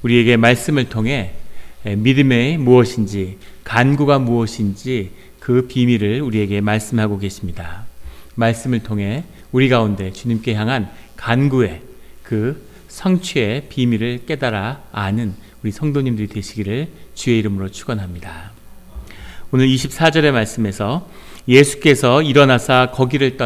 우리에게 말씀을 통해 믿음이 무엇인지, 간구가 무엇인지 그 비밀을 우리에게 말씀하고 계십니다. 말씀을 통해 우리 가운데 주님께 향한 간구의 그 성취의 비밀을 깨달아 아는 우리 성도님들이 되시기를 주의 이름으로 축원합니다. 오늘 24절의 말씀에서 예수께서 일어나사 거기를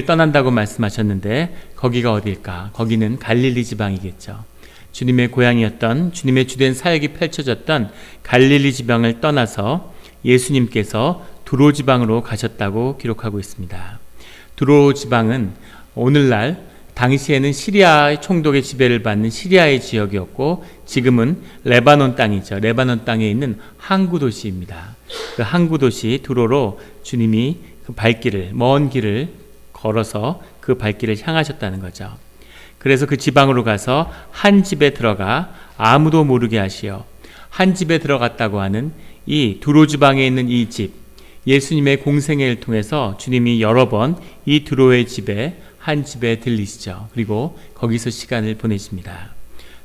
떠난다고 말씀하셨는데 거기가 어딜까? 거기는 갈릴리 지방이겠죠. 주님의 고향이었던, 주님의 주된 사역이 펼쳐졌던 갈릴리 지방을 떠나서 예수님께서 두로 지방으로 가셨다고 기록하고 있습니다. 두로 지방은 오늘날 당시에는 시리아 총독의 지배를 받는 시리아의 지역이었고 지금은 레바논 땅이죠. 레바논 땅에 있는 항구 도시입니다. 그 항구 도시 두로로 주님이 그 발길을, 먼 길을 걸어서 그 발길을 향하셨다는 거죠. 그래서 그 지방으로 가서 한 집에 들어가 아무도 모르게 하시어 한 집에 들어갔다고 하는 이 두로 지방에 있는 이 집, 예수님의 공생애를 통해서 주님이 여러 번 이 두로의 집에 한 집에 들리시죠. 그리고 거기서 시간을 보내십니다.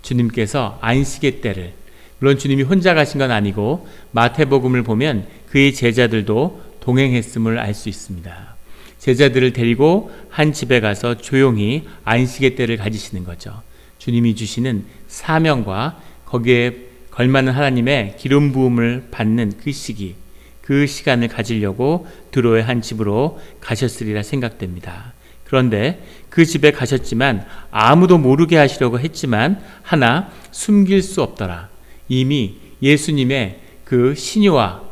주님께서 안식의 때를, 물론 주님이 혼자 가신 건 아니고 마태복음을 보면 그의 제자들도 동행했음을 알 수 있습니다. 제자들을 데리고 한 집에 가서 조용히 안식의 때를 가지시는 거죠. 주님이 주시는 사명과 거기에 걸맞는 하나님의 기름 부음을 받는 그 시기, 그 시간을 가지려고 두로의 한 집으로 가셨으리라 생각됩니다. 그런데 그 집에 가셨지만 아무도 모르게 하시려고 했지만 하나 숨길 수 없더라. 이미 예수님의 그 신유와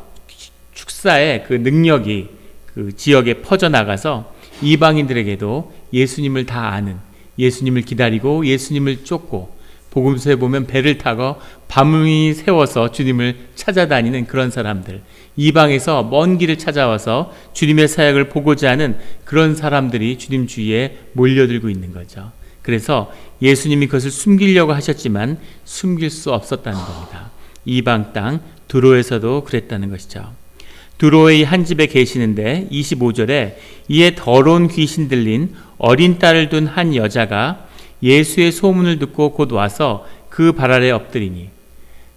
축사의 그 능력이 그 지역에 퍼져나가서 이방인들에게도 예수님을 다 아는, 예수님을 기다리고 예수님을 쫓고 복음서에 보면 배를 타고 밤이 새워서 주님을 찾아다니는 그런 사람들, 이방에서 먼 길을 찾아와서 주님의 사역을 보고자 하는 그런 사람들이 주님 주위에 몰려들고 있는 거죠. 그래서 예수님이 그것을 숨기려고 하셨지만 숨길 수 없었다는 겁니다. 이방 땅 두로에서도 그랬다는 것이죠. 두로의 한 집에 계시는데 25절에 이에 더러운 귀신 들린 어린 딸을 둔 한 여자가 예수의 소문을 듣고 곧 와서 그 발 아래 엎드리니,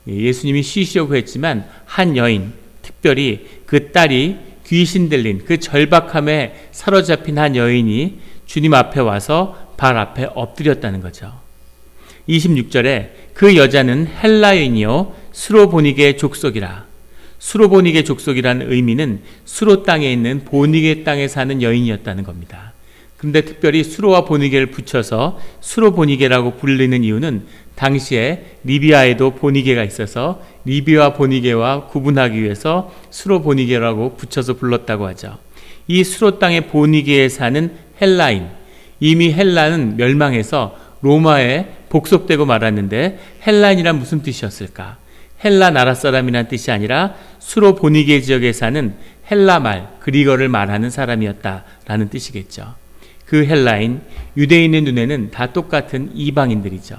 예수님이 쉬시려고 했지만 한 여인, 특별히 그 딸이 귀신 들린 그 절박함에 사로잡힌 한 여인이 주님 앞에 와서 발 앞에 엎드렸다는 거죠. 26절에 그 여자는 헬라인이요 수로보니게 족속이라. 수로보니게 족속이라는 의미는 수로 땅에 있는 보니게 땅에 사는 여인이었다는 겁니다. 그런데 특별히 수로와 보니게를 붙여서 수로보니게라고 불리는 이유는 당시에 리비아에도 보니게가 있어서 리비아 보니게와 구분하기 위해서 수로보니게라고 붙여서 불렀다고 하죠. 이 수로 땅의 보니게에 사는 헬라인, 이미 헬라는 멸망해서 로마에 복속되고 말았는데 헬라인이란 무슨 뜻이었을까? 헬라 나라 사람이란 뜻이 아니라 수로 보니게 지역에 사는 헬라 말, 그리거를 말하는 사람이었다라는 뜻이겠죠. 그 헬라인, 유대인의 눈에는 다 똑같은 이방인들이죠.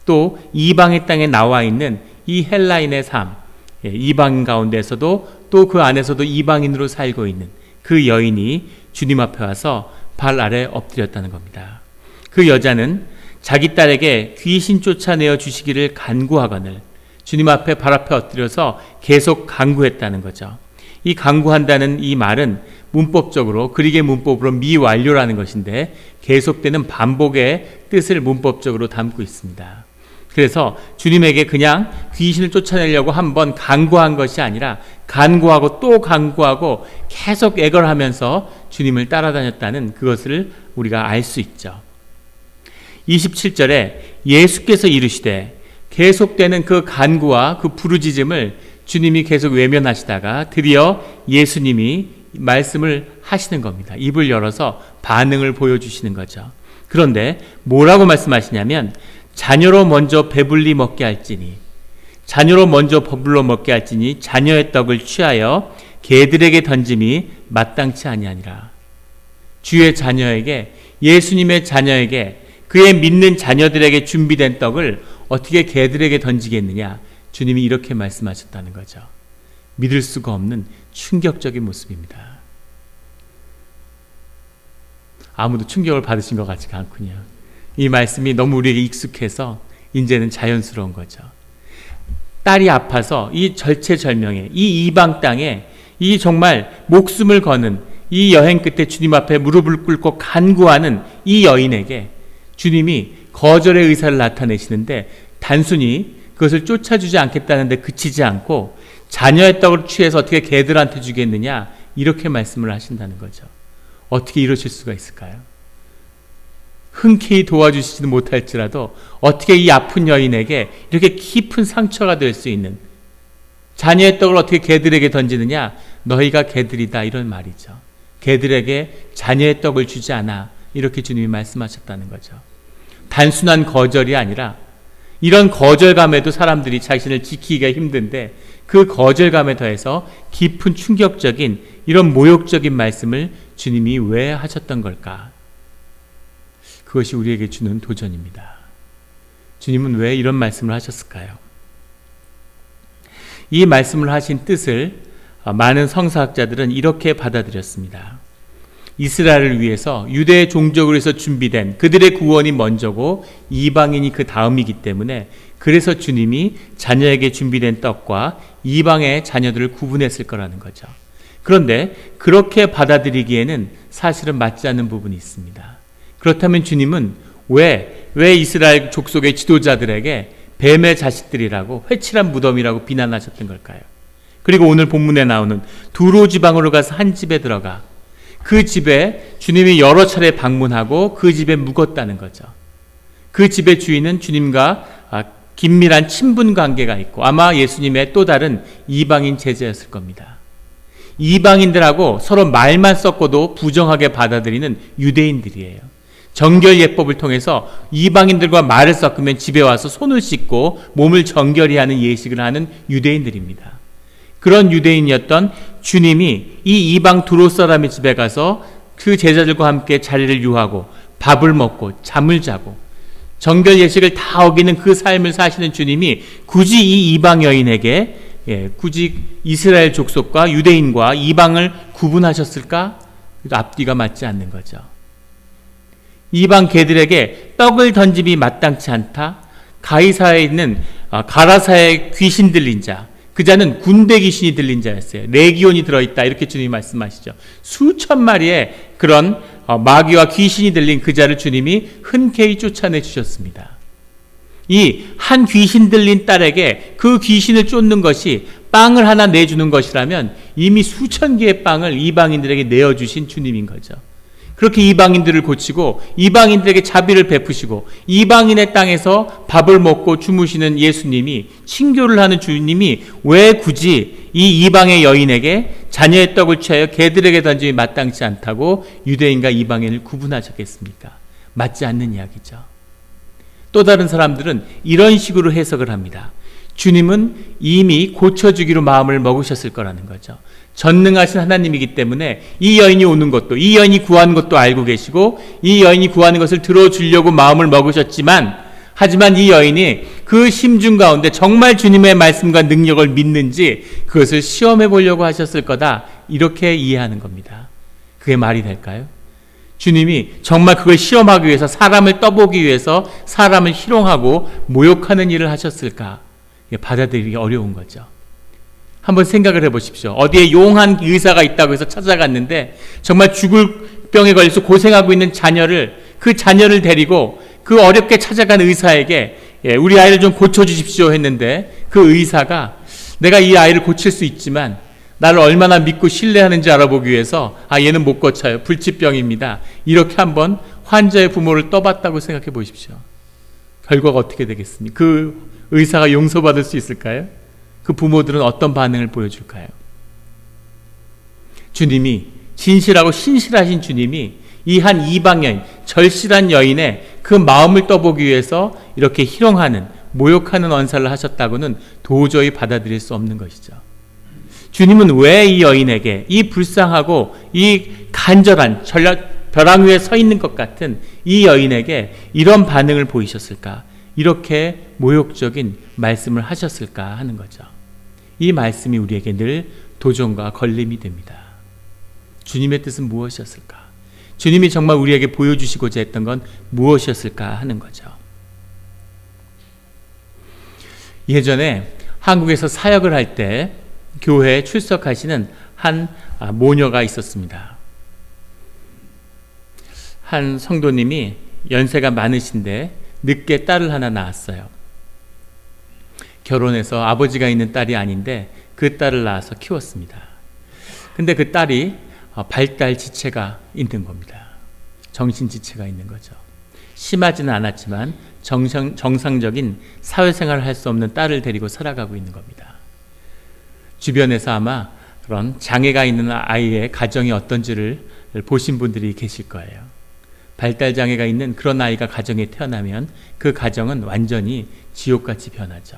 또 이방의 땅에 나와 있는 이 헬라인의 삶, 이방인 가운데서도 또 그 안에서도 이방인으로 살고 있는 그 여인이 주님 앞에 와서 발 아래 엎드렸다는 겁니다. 그 여자는 자기 딸에게 귀신 쫓아내어 주시기를 간구하거늘 주님 앞에 발 앞에 엎드려서 계속 간구했다는 거죠. 이 간구한다는 이 말은 문법적으로, 그리게 문법으로 미완료라는 것인데 계속되는 반복의 뜻을 문법적으로 담고 있습니다. 그래서 주님에게 그냥 귀신을 쫓아내려고 한번 간구한 것이 아니라 간구하고 또 간구하고 계속 애걸하면서 주님을 따라다녔다는 그것을 우리가 알 수 있죠. 27절에 예수께서 이르시되, 계속되는 그 간구와 그 부르짖음을 주님이 계속 외면하시다가 드디어 예수님이 말씀을 하시는 겁니다. 입을 열어서 반응을 보여주시는 거죠. 그런데 뭐라고 말씀하시냐면 자녀로 먼저 배불리 먹게 할지니, 자녀로 먼저 배불러 먹게 할지니 자녀의 떡을 취하여 개들에게 던짐이 마땅치 아니하니라. 주의 자녀에게, 예수님의 자녀에게, 그의 믿는 자녀들에게 준비된 떡을 어떻게 개들에게 던지겠느냐? 주님이 이렇게 말씀하셨다는 거죠. 믿을 수가 없는 충격적인 모습입니다. 아무도 충격을 받으신 것 같지가 않군요. 이 말씀이 너무 우리에게 익숙해서 이제는 자연스러운 거죠. 딸이 아파서 이 절체절명에, 이 이방 땅에 이 정말 목숨을 거는 이 여행 끝에 주님 앞에 무릎을 꿇고 간구하는 이 여인에게 주님이 거절의 의사를 나타내시는데, 단순히 그것을 쫓아주지 않겠다는데 그치지 않고 자녀의 떡을 취해서 어떻게 개들한테 주겠느냐, 이렇게 말씀을 하신다는 거죠. 어떻게 이러실 수가 있을까요? 흔쾌히 도와주시지도 못할지라도 어떻게 이 아픈 여인에게 이렇게 깊은 상처가 될 수 있는, 자녀의 떡을 어떻게 개들에게 던지느냐, 너희가 개들이다, 이런 말이죠. 개들에게 자녀의 떡을 주지 않아, 이렇게 주님이 말씀하셨다는 거죠. 단순한 거절이 아니라 이런 거절감에도 사람들이 자신을 지키기가 힘든데, 그 거절감에 더해서 깊은 충격적인 이런 모욕적인 말씀을 주님이 왜 하셨던 걸까? 그것이 우리에게 주는 도전입니다. 주님은 왜 이런 말씀을 하셨을까요? 이 말씀을 하신 뜻을 많은 성서학자들은 이렇게 받아들였습니다. 이스라엘을 위해서 유대 종족으로 해서 준비된 그들의 구원이 먼저고 이방인이 그 다음이기 때문에, 그래서 주님이 자녀에게 준비된 떡과 이방의 자녀들을 구분했을 거라는 거죠. 그런데 그렇게 받아들이기에는 사실은 맞지 않는 부분이 있습니다. 그렇다면 주님은 왜 이스라엘 족속의 지도자들에게 뱀의 자식들이라고, 회칠한 무덤이라고 비난하셨던 걸까요? 그리고 오늘 본문에 나오는 두로 지방으로 가서 한 집에 들어가 그 집에 주님이 여러 차례 방문하고 그 집에 묵었다는 거죠. 그 집의 주인은 주님과 긴밀한 친분 관계가 있고 아마 예수님의 또 다른 이방인 제자였을 겁니다. 이방인들하고 서로 말만 섞어도 부정하게 받아들이는 유대인들이에요. 정결 예법을 통해서 이방인들과 말을 섞으면 집에 와서 손을 씻고 몸을 정결히 하는 예식을 하는 유대인들입니다. 그런 유대인이었던 주님이 이 이방 두로 사람의 집에 가서 그 제자들과 함께 자리를 유하고 밥을 먹고 잠을 자고 정결 예식을 다 어기는 그 삶을 사시는 주님이 굳이 이 이방 여인에게 굳이 이스라엘 족속과 유대인과 이방을 구분하셨을까? 앞뒤가 맞지 않는 거죠. 이방 개들에게 떡을 던짐이 마땅치 않다. 가이사에 있는 가라사의 귀신 들린 자, 그 자는 군대 귀신이 들린 자였어요. 레기온이 들어있다, 이렇게 주님이 말씀하시죠. 수천 마리의 그런 마귀와 귀신이 들린 그 자를 주님이 흔쾌히 쫓아내 주셨습니다. 이 한 귀신 들린 딸에게 그 귀신을 쫓는 것이 빵을 하나 내주는 것이라면 이미 수천 개의 빵을 이방인들에게 내어주신 주님인 거죠. 그렇게 이방인들을 고치고 이방인들에게 자비를 베푸시고 이방인의 땅에서 밥을 먹고 주무시는 예수님이, 친교를 하는 주님이 왜 굳이 이 이방의 여인에게 자녀의 떡을 취하여 개들에게 던짐이 마땅치 않다고 유대인과 이방인을 구분하셨겠습니까? 맞지 않는 이야기죠. 또 다른 사람들은 이런 식으로 해석을 합니다. 주님은 이미 고쳐주기로 마음을 먹으셨을 거라는 거죠. 전능하신 하나님이기 때문에 이 여인이 오는 것도, 이 여인이 구하는 것도 알고 계시고 이 여인이 구하는 것을 들어주려고 마음을 먹으셨지만, 하지만 이 여인이 그 심중 가운데 정말 주님의 말씀과 능력을 믿는지 그것을 시험해 보려고 하셨을 거다, 이렇게 이해하는 겁니다. 그게 말이 될까요? 주님이 정말 그걸 시험하기 위해서, 사람을 떠보기 위해서 사람을 희롱하고 모욕하는 일을 하셨을까? 받아들이기 어려운 거죠. 한번 생각을 해보십시오. 어디에 용한 의사가 있다고 해서 찾아갔는데 정말 죽을 병에 걸려서 고생하고 있는 자녀를, 그 자녀를 데리고 그 어렵게 찾아간 의사에게 우리 아이를 좀 고쳐주십시오 했는데, 그 의사가 내가 이 아이를 고칠 수 있지만 나를 얼마나 믿고 신뢰하는지 알아보기 위해서 얘는 못 고쳐요, 불치병입니다, 이렇게 한번 환자의 부모를 떠봤다고 생각해 보십시오. 결과가 어떻게 되겠습니까? 그 의사가 용서받을 수 있을까요? 그 부모들은 어떤 반응을 보여줄까요? 주님이, 진실하고 신실하신 주님이 이 한 이방 여인, 절실한 여인의 그 마음을 떠보기 위해서 이렇게 희롱하는, 모욕하는 언사를 하셨다고는 도저히 받아들일 수 없는 것이죠. 주님은 왜 이 여인에게, 이 불쌍하고 이 간절한 벼랑 위에 서 있는 것 같은 이 여인에게 이런 반응을 보이셨을까? 이렇게 모욕적인 말씀을 하셨을까 하는 거죠. 이 말씀이 우리에게 늘 도전과 걸림이 됩니다. 주님의 뜻은 무엇이었을까? 주님이 정말 우리에게 보여주시고자 했던 건 무엇이었을까 하는 거죠. 예전에 한국에서 사역을 할 때 교회에 출석하시는 한 모녀가 있었습니다. 한 성도님이 연세가 많으신데 늦게 딸을 하나 낳았어요. 결혼해서 아버지가 있는 딸이 아닌데 그 딸을 낳아서 키웠습니다. 근데 그 딸이 발달 지체가 있는 겁니다. 정신 지체가 있는 거죠. 심하지는 않았지만 정상적인 사회생활을 할 수 없는 딸을 데리고 살아가고 있는 겁니다. 주변에서 아마 그런 장애가 있는 아이의 가정이 어떤지를 보신 분들이 계실 거예요. 발달 장애가 있는 그런 아이가 가정에 태어나면 그 가정은 완전히 지옥같이 변하죠.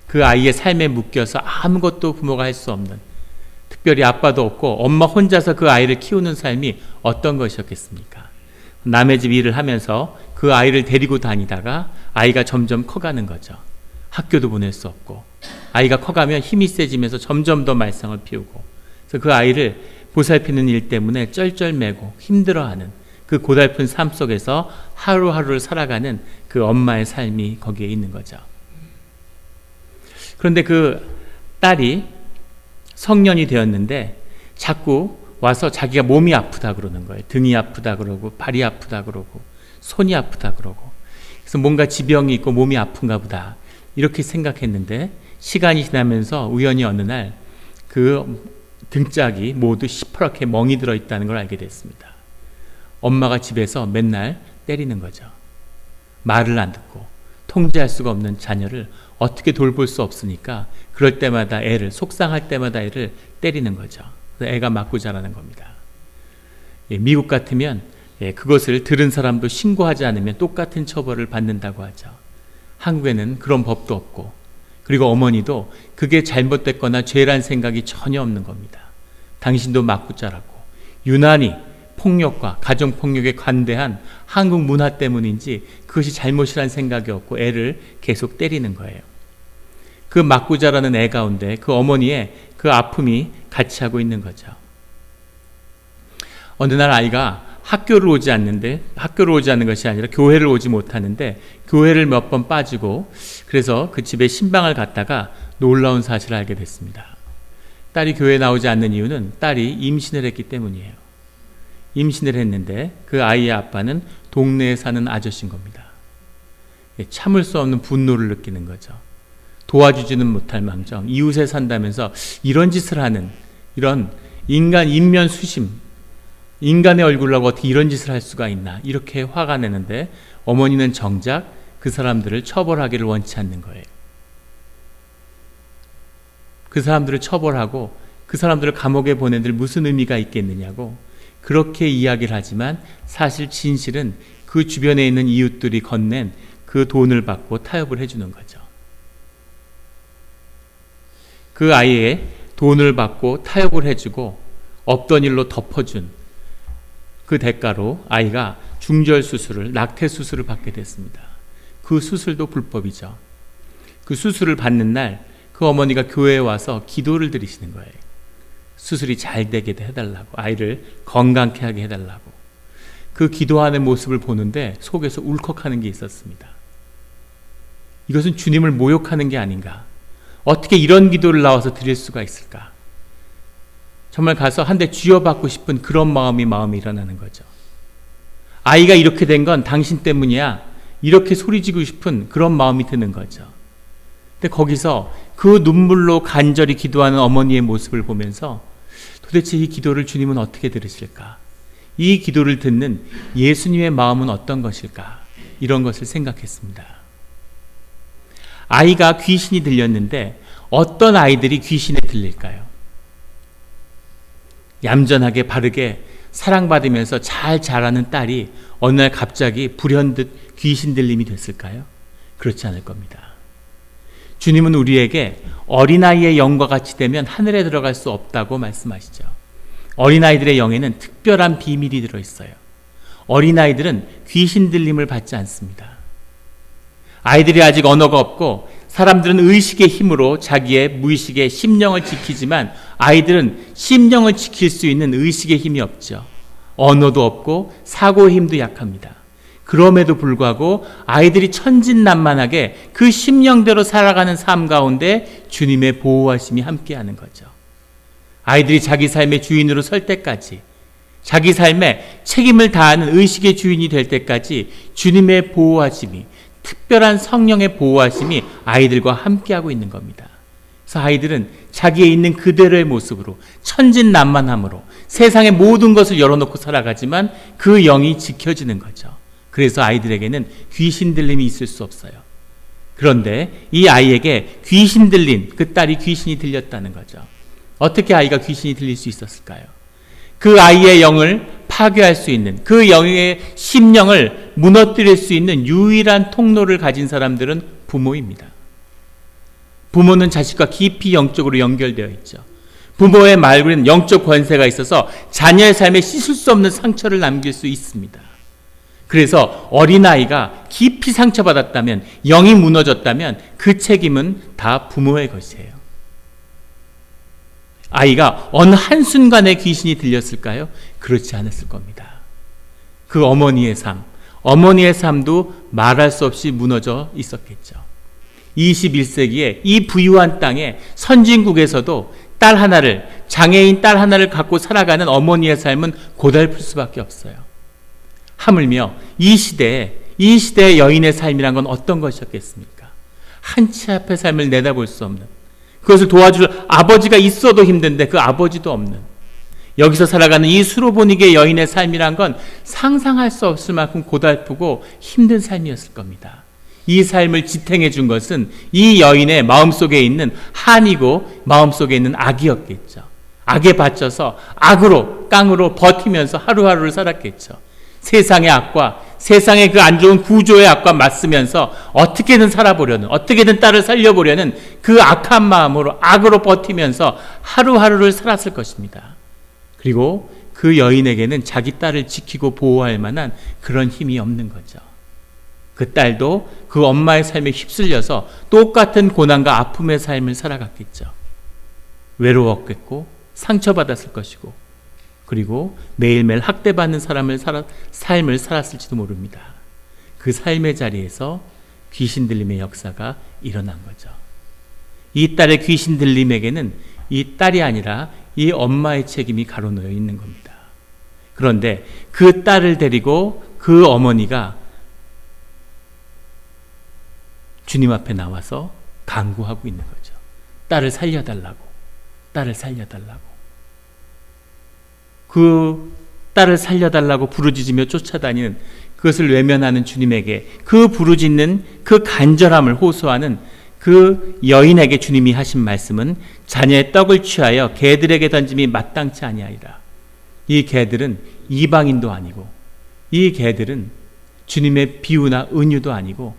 그 아이의 삶에 묶여서 아무것도 부모가 할 수 없는, 특별히 아빠도 없고 엄마 혼자서 그 아이를 키우는 삶이 어떤 것이었겠습니까? 남의 집 일을 하면서 그 아이를 데리고 다니다가 아이가 점점 커가는 거죠. 학교도 보낼 수 없고 아이가 커가면 힘이 세지면서 점점 더 말썽을 피우고, 그래서 그 아이를 보살피는 일 때문에 쩔쩔매고 힘들어하는 그 고달픈 삶 속에서 하루하루를 살아가는 그 엄마의 삶이 거기에 있는 거죠. 그런데 그 딸이 성년이 되었는데 자꾸 와서 자기가 몸이 아프다 그러는 거예요. 등이 아프다 그러고 발이 아프다 그러고 손이 아프다 그러고, 그래서 뭔가 지병이 있고 몸이 아픈가 보다 이렇게 생각했는데, 시간이 지나면서 우연히 어느 날 그 등짝이 모두 시퍼렇게 멍이 들어 있다는 걸 알게 됐습니다. 엄마가 집에서 맨날 때리는 거죠. 말을 안 듣고 통제할 수가 없는 자녀를 어떻게 돌볼 수 없으니까 그럴 때마다 애를, 속상할 때마다 애를 때리는 거죠. 그래서 애가 맞고 자라는 겁니다. 미국 같으면 그것을 들은 사람도 신고하지 않으면 똑같은 처벌을 받는다고 하죠. 한국에는 그런 법도 없고, 그리고 어머니도 그게 잘못됐거나 죄란 생각이 전혀 없는 겁니다. 당신도 맞고 자랐고, 유난히 폭력과 가정폭력에 관대한 한국 문화 때문인지 그것이 잘못이란 생각이 없고 애를 계속 때리는 거예요. 그 맞고 자라는 애 가운데 그 어머니의 그 아픔이 같이 하고 있는 거죠. 어느 날 아이가 학교를 오지 않는 것이 아니라 교회를 오지 못하는데, 교회를 몇 번 빠지고 그래서 그 집에 신방을 갔다가 놀라운 사실을 알게 됐습니다. 딸이 교회에 나오지 않는 이유는 딸이 임신을 했기 때문이에요. 임신을 했는데 그 아이의 아빠는 동네에 사는 아저씨인 겁니다. 참을 수 없는 분노를 느끼는 거죠. 도와주지는 못할 망정 이웃에 산다면서 이런 짓을 하는, 이런 인간 인면 수심, 인간의 얼굴을 하고 어떻게 이런 짓을 할 수가 있나, 이렇게 화가 내는데 어머니는 정작 그 사람들을 처벌하기를 원치 않는 거예요. 그 사람들을 처벌하고 그 사람들을 감옥에 보내들 무슨 의미가 있겠느냐고 그렇게 이야기를 하지만, 사실 진실은 그 주변에 있는 이웃들이 건넨 그 돈을 받고 타협을 해주는 거죠. 그 아이의 돈을 받고 타협을 해주고 없던 일로 덮어준 그 대가로 아이가 중절 수술을, 낙태 수술을 받게 됐습니다. 그 수술도 불법이죠. 그 수술을 받는 날 그 어머니가 교회에 와서 기도를 드리시는 거예요. 수술이 잘 되게 해달라고, 아이를 건강케 하게 해달라고. 그 기도하는 모습을 보는데 속에서 울컥하는 게 있었습니다. 이것은 주님을 모욕하는 게 아닌가, 어떻게 이런 기도를 나와서 드릴 수가 있을까, 정말 가서 한 대 쥐어받고 싶은 그런 마음이 일어나는 거죠. 아이가 이렇게 된 건 당신 때문이야, 이렇게 소리지고 싶은 그런 마음이 드는 거죠. 근데 거기서 그 눈물로 간절히 기도하는 어머니의 모습을 보면서 도대체 이 기도를 주님은 어떻게 들으실까, 이 기도를 듣는 예수님의 마음은 어떤 것일까, 이런 것을 생각했습니다. 아이가 귀신이 들렸는데 어떤 아이들이 귀신에 들릴까요? 얌전하게 바르게 사랑받으면서 잘 자라는 딸이 어느 날 갑자기 불현듯 귀신 들림이 됐을까요? 그렇지 않을 겁니다. 주님은 우리에게 어린아이의 영과 같이 되면 하늘에 들어갈 수 없다고 말씀하시죠. 어린아이들의 영에는 특별한 비밀이 들어있어요. 어린아이들은 귀신 들림을 받지 않습니다. 아이들이 아직 언어가 없고 사람들은 의식의 힘으로 자기의 무의식의 심령을 지키지만 아이들은 심령을 지킬 수 있는 의식의 힘이 없죠. 언어도 없고 사고의 힘도 약합니다. 그럼에도 불구하고 아이들이 천진난만하게 그 심령대로 살아가는 삶 가운데 주님의 보호하심이 함께하는 거죠. 아이들이 자기 삶의 주인으로 설 때까지, 자기 삶에 책임을 다하는 의식의 주인이 될 때까지 주님의 보호하심이, 특별한 성령의 보호하심이 아이들과 함께하고 있는 겁니다. 그래서 아이들은 자기의 있는 그대로의 모습으로, 천진난만함으로 세상의 모든 것을 열어놓고 살아가지만 그 영이 지켜지는 거죠. 그래서 아이들에게는 귀신 들림이 있을 수 없어요. 그런데 이 아이에게 귀신 들린 그 딸이 귀신이 들렸다는 거죠. 어떻게 아이가 귀신이 들릴 수 있었을까요? 그 아이의 영을 파괴할 수 있는, 그 영의 심령을 무너뜨릴 수 있는 유일한 통로를 가진 사람들은 부모입니다. 부모는 자식과 깊이 영적으로 연결되어 있죠. 부모의 말에는 영적 권세가 있어서 자녀의 삶에 씻을 수 없는 상처를 남길 수 있습니다. 그래서 어린아이가 깊이 상처받았다면, 영이 무너졌다면 그 책임은 다 부모의 것이에요. 아이가 어느 한순간에 귀신이 들렸을까요? 그렇지 않았을 겁니다. 그 어머니의 삶도 말할 수 없이 무너져 있었겠죠. 21세기에 이 부유한 땅에 선진국에서도 장애인 딸 하나를 갖고 살아가는 어머니의 삶은 고달플 수밖에 없어요. 하물며 이 시대의 여인의 삶이란 건 어떤 것이었겠습니까? 한치 앞의 삶을 내다볼 수 없는, 그것을 도와줄 아버지가 있어도 힘든데 그 아버지도 없는, 여기서 살아가는 이 수로보니게 여인의 삶이란 건 상상할 수 없을 만큼 고달프고 힘든 삶이었을 겁니다. 이 삶을 지탱해 준 것은 이 여인의 마음속에 있는 한이고 마음속에 있는 악이었겠죠. 악에 바쳐서 깡으로 버티면서 하루하루를 살았겠죠. 세상의 악과, 세상의 그 안 좋은 구조의 악과 맞서면서 어떻게든 살아보려는, 어떻게든 딸을 살려보려는 그 악한 마음으로, 악으로 버티면서 하루하루를 살았을 것입니다. 그리고 그 여인에게는 자기 딸을 지키고 보호할 만한 그런 힘이 없는 거죠. 그 딸도 그 엄마의 삶에 휩쓸려서 똑같은 고난과 아픔의 삶을 살아갔겠죠. 외로웠겠고 상처받았을 것이고, 그리고 매일매일 학대받는 삶을 살았을지도 모릅니다. 그 삶의 자리에서 귀신 들림의 역사가 일어난 거죠. 이 딸의 귀신 들림에게는 이 딸이 아니라 이 엄마의 책임이 가로놓여 있는 겁니다. 그런데 그 딸을 데리고 그 어머니가 주님 앞에 나와서 간구하고 있는 거죠. 딸을 살려달라고. 그 딸을 살려달라고 부르짖으며 쫓아다니는, 그것을 외면하는 주님에게 그 부르짖는 그 간절함을 호소하는 그 여인에게 주님이 하신 말씀은 자녀의 떡을 취하여 개들에게 던짐이 마땅치 아니하리라. 이 개들은 이방인도 아니고, 이 개들은 주님의 비유나 은유도 아니고,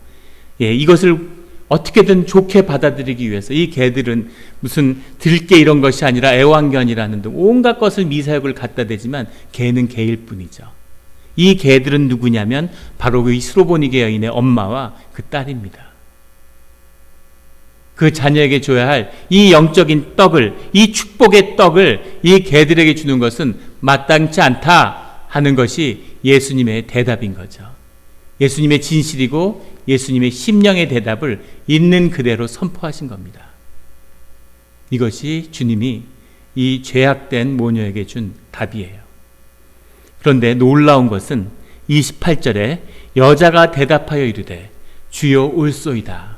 이것을 어떻게든 좋게 받아들이기 위해서 이 개들은 무슨 들깨 이런 것이 아니라 애완견이라는 등 온갖 것을 미사역을 갖다 대지만 개는 개일 뿐이죠. 이 개들은 누구냐면 바로 그 수로보니게 여인의 엄마와 그 딸입니다. 그 자녀에게 줘야 할 이 영적인 떡을, 이 축복의 떡을 이 개들에게 주는 것은 마땅치 않다 하는 것이 예수님의 대답인 거죠. 예수님의 진실이고 예수님의 심령의 대답을 있는 그대로 선포하신 겁니다. 이것이 주님이 이 죄악된 모녀에게 준 답이에요. 그런데 놀라운 것은 28절에 여자가 대답하여 이르되 주여 올소이다.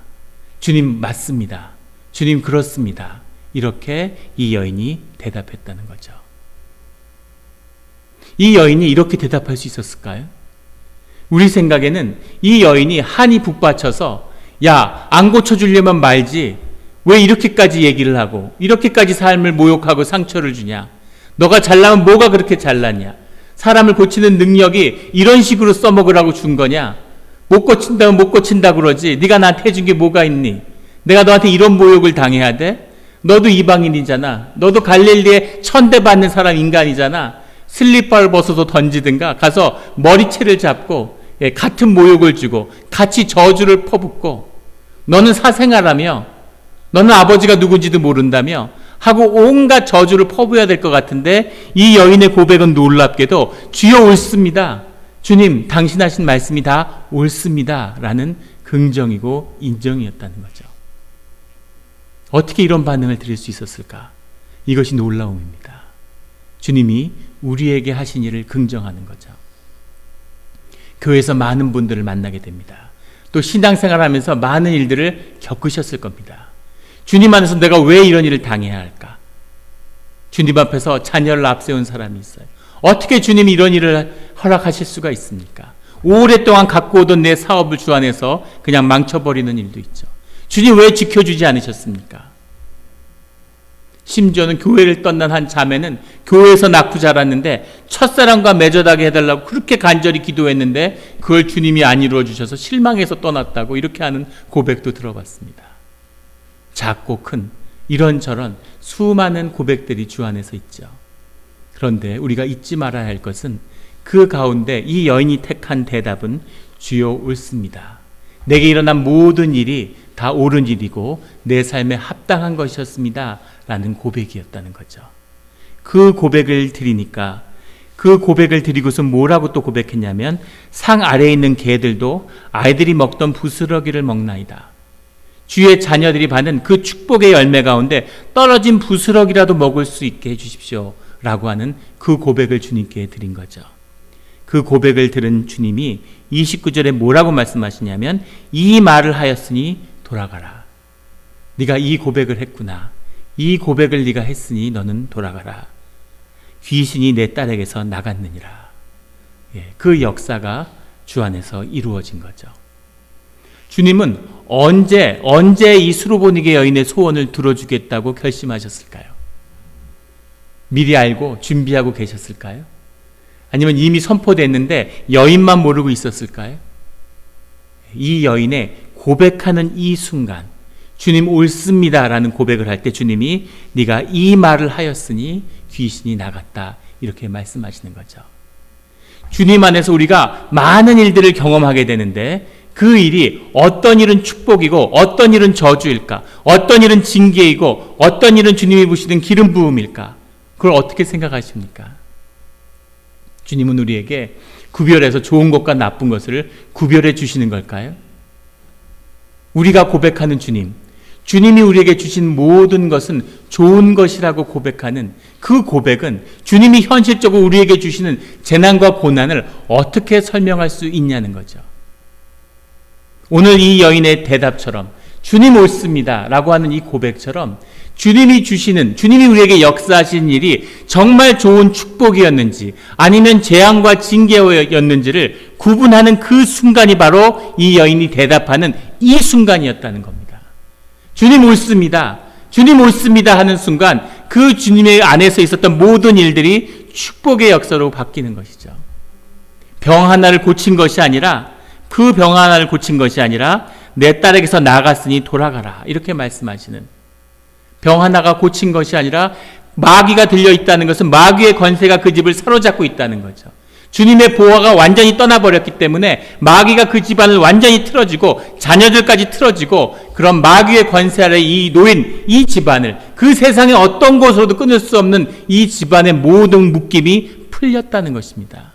주님 맞습니다. 주님 그렇습니다. 이렇게 이 여인이 대답했다는 거죠. 이 여인이 이렇게 대답할 수 있었을까요? 우리 생각에는 이 여인이 한이 북받쳐서 야, 안 고쳐주려면 말지 왜 이렇게까지 얘기를 하고 이렇게까지 삶을 모욕하고 상처를 주냐, 너가 잘나면 뭐가 그렇게 잘났냐, 사람을 고치는 능력이 이런 식으로 써먹으라고 준 거냐, 못 고친다면 못 고친다 그러지 네가 나한테 해준 게 뭐가 있니, 내가 너한테 이런 모욕을 당해야 돼? 너도 이방인이잖아, 너도 갈릴리에 천대받는 사람 인간이잖아, 슬리퍼를 벗어서 던지든가 가서 머리채를 잡고 같은 모욕을 주고 같이 저주를 퍼붓고, 너는 사생아라며, 너는 아버지가 누군지도 모른다며 하고 온갖 저주를 퍼부어야 될 것 같은데 이 여인의 고백은 놀랍게도 주여 옳습니다. 주님, 당신 하신 말씀이 다 옳습니다 라는 긍정이고 인정이었다는 거죠. 어떻게 이런 반응을 드릴 수 있었을까? 이것이 놀라움입니다. 주님이 우리에게 하신 일을 긍정하는 거죠. 교회에서 많은 분들을 만나게 됩니다. 또 신앙생활하면서 많은 일들을 겪으셨을 겁니다. 주님 안에서 내가 왜 이런 일을 당해야 할까? 주님 앞에서 자녀를 앞세운 사람이 있어요. 어떻게 주님이 이런 일을 허락하실 수가 있습니까? 오랫동안 갖고 오던 내 사업을 주 안에서 그냥 망쳐버리는 일도 있죠. 주님 왜 지켜주지 않으셨습니까? 심지어는 교회를 떠난 한 자매는 교회에서 낳고 자랐는데 첫사랑과 맺어다게 해달라고 그렇게 간절히 기도했는데 그걸 주님이 안 이루어 주셔서 실망해서 떠났다고 이렇게 하는 고백도 들어봤습니다. 작고 큰 이런저런 수많은 고백들이 주 안에서 있죠. 그런데 우리가 잊지 말아야 할 것은 그 가운데 이 여인이 택한 대답은 주여 옳습니다. 내게 일어난 모든 일이 다 옳은 일이고 내 삶에 합당한 것이었습니다 라는 고백이었다는 거죠. 그 고백을 드리니까 그 고백을 드리고서 뭐라고 또 고백했냐면 상 아래에 있는 개들도 아이들이 먹던 부스러기를 먹나이다. 주의 자녀들이 받는 그 축복의 열매 가운데 떨어진 부스러기라도 먹을 수 있게 해주십시오 라고 하는 그 고백을 주님께 드린 거죠. 그 고백을 들은 주님이 29절에 뭐라고 말씀하시냐면 이 말을 하였으니 돌아가라. 네가 이 고백을 했구나. 이 고백을 네가 했으니 너는 돌아가라. 귀신이 내 딸에게서 나갔느니라. 그 역사가 주 안에서 이루어진 거죠. 주님은 언제 이 수로보니게 여인의 소원을 들어주겠다고 결심하셨을까요? 미리 알고 준비하고 계셨을까요? 아니면 이미 선포됐는데 여인만 모르고 있었을까요? 이 여인의 고백하는 이 순간 주님 옳습니다 라는 고백을 할 때 주님이 네가 이 말을 하였으니 귀신이 나갔다 이렇게 말씀하시는 거죠. 주님 안에서 우리가 많은 일들을 경험하게 되는데 그 일이 어떤 일은 축복이고 어떤 일은 저주일까? 어떤 일은 징계이고 어떤 일은 주님이 부시는 기름 부음일까? 그걸 어떻게 생각하십니까? 주님은 우리에게 구별해서 좋은 것과 나쁜 것을 구별해 주시는 걸까요? 우리가 고백하는 주님이 우리에게 주신 모든 것은 좋은 것이라고 고백하는 그 고백은 주님이 현실적으로 우리에게 주시는 재난과 고난을 어떻게 설명할 수 있냐는 거죠. 오늘 이 여인의 대답처럼 주님 옳습니다 라고 하는 이 고백처럼 주님이 우리에게 역사하신 일이 정말 좋은 축복이었는지 아니면 재앙과 징계였는지를 구분하는 그 순간이 바로 이 여인이 대답하는 이 순간이었다는 겁니다. 주님 옳습니다 하는 순간 그 주님의 안에서 있었던 모든 일들이 축복의 역사로 바뀌는 것이죠. 병 하나를 고친 것이 아니라 그 병 하나를 고친 것이 아니라 내 딸에게서 나갔으니 돌아가라 이렇게 말씀하시는 병 하나가 고친 것이 아니라 마귀가 들려있다는 것은 마귀의 권세가 그 집을 사로잡고 있다는 거죠. 주님의 보호가 완전히 떠나버렸기 때문에 마귀가 그 집안을 완전히 틀어지고 자녀들까지 틀어지고 그런 마귀의 권세 아래 이 놓인 이 집안을 그 세상의 어떤 곳으로도 끊을 수 없는 이 집안의 모든 묶임이 풀렸다는 것입니다.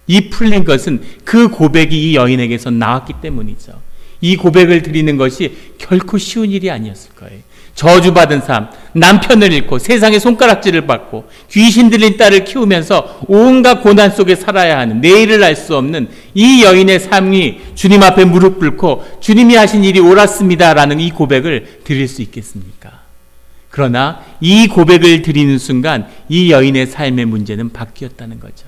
이 풀린 것은 그 고백이 이 여인에게서 나왔기 때문이죠. 이 고백을 드리는 것이 결코 쉬운 일이 아니었을 거예요. 저주받은 삶, 남편을 잃고 세상의 손가락질을 받고 귀신 들린 딸을 키우면서 온갖 고난 속에 살아야 하는 내일을 알 수 없는 이 여인의 삶이 주님 앞에 무릎 꿇고 주님이 하신 일이 옳았습니다 라는 이 고백을 드릴 수 있겠습니까? 그러나 이 고백을 드리는 순간 이 여인의 삶의 문제는 바뀌었다는 거죠.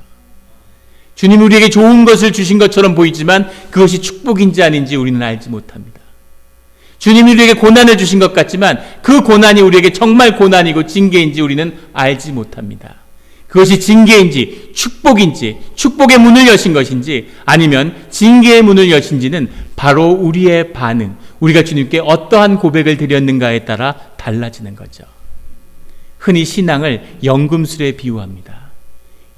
주님 우리에게 좋은 것을 주신 것처럼 보이지만 그것이 축복인지 아닌지 우리는 알지 못합니다. 주님이 우리에게 고난을 주신 것 같지만 그 고난이 우리에게 정말 고난이고 징계인지 우리는 알지 못합니다. 그것이 징계인지 축복인지 축복의 문을 여신 것인지 아니면 징계의 문을 여신지는 바로 우리의 반응, 우리가 주님께 어떠한 고백을 드렸는가에 따라 달라지는 거죠. 흔히 신앙을 연금술에 비유합니다.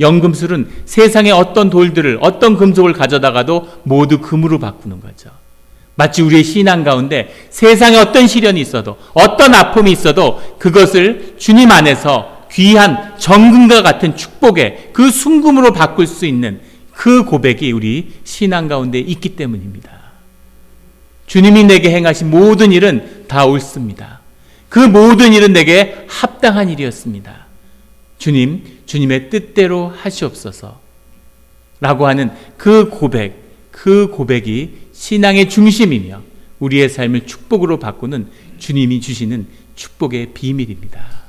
연금술은 세상의 어떤 돌들을 어떤 금속을 가져다가도 모두 금으로 바꾸는 거죠. 마치 우리의 신앙 가운데 세상에 어떤 시련이 있어도 어떤 아픔이 있어도 그것을 주님 안에서 귀한 정금과 같은 축복의 그 순금으로 바꿀 수 있는 그 고백이 우리 신앙 가운데 있기 때문입니다. 주님이 내게 행하신 모든 일은 다 옳습니다. 그 모든 일은 내게 합당한 일이었습니다. 주님, 주님의 뜻대로 하시옵소서 라고 하는 그 고백이 신앙의 중심이며 우리의 삶을 축복으로 바꾸는 주님이 주시는 축복의 비밀입니다.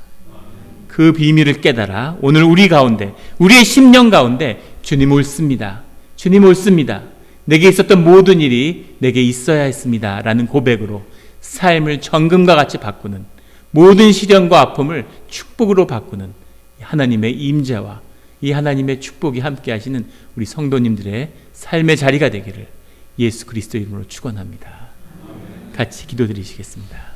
그 비밀을 깨달아 오늘 우리 가운데, 우리의 심령 가운데 주님 옳습니다. 주님 옳습니다. 내게 있었던 모든 일이 내게 있어야 했습니다. 라는 고백으로 삶을 정금과 같이 바꾸는, 모든 시련과 아픔을 축복으로 바꾸는 하나님의 임재와 이 하나님의 축복이 함께 하시는 우리 성도님들의 삶의 자리가 되기를 예수 그리스도 이름으로 축원합니다. 같이 기도드리시겠습니다.